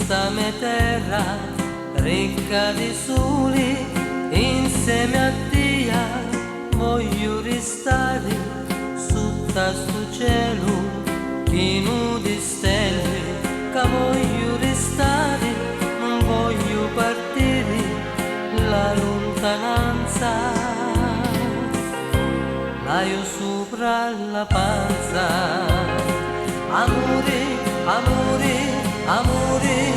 questa mia terra ricca di soli, insieme a Dio voglio restare sotto sto cielo pieno di stelle, che voglio restare, non voglio partire la lontananza, là io sopra la panza. Amore, amore, amore,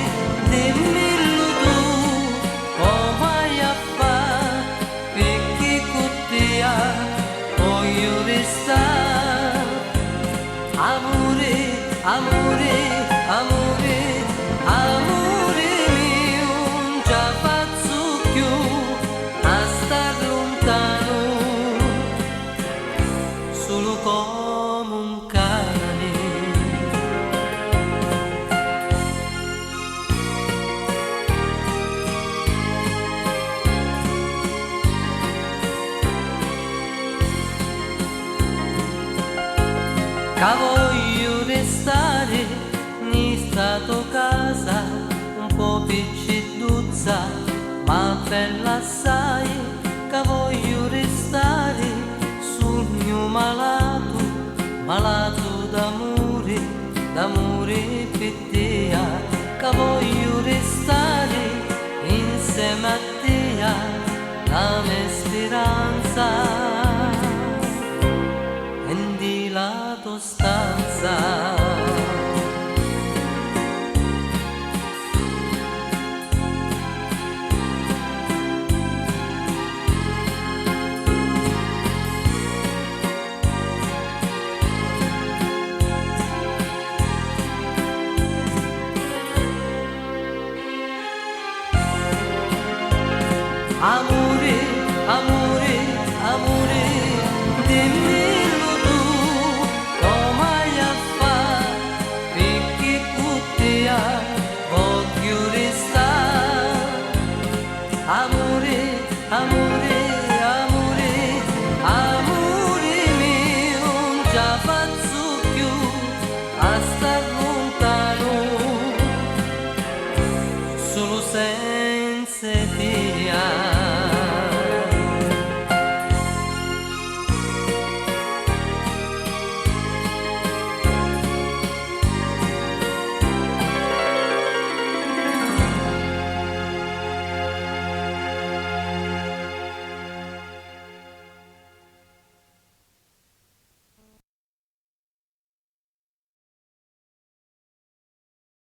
dimmelo tu, come vai a fare, perché con te voglio restare. Amore, amore, amore, amore mio, non ci faccio più a star lontano, solo come un cane. Che voglio restare in stato casa un po' picceduzza ma bella assai, che voglio restare sul mio malato, malato d'amore, d'amore per te, che voglio restare insieme a te, la mia speranza di la tua stanza. Amore, amore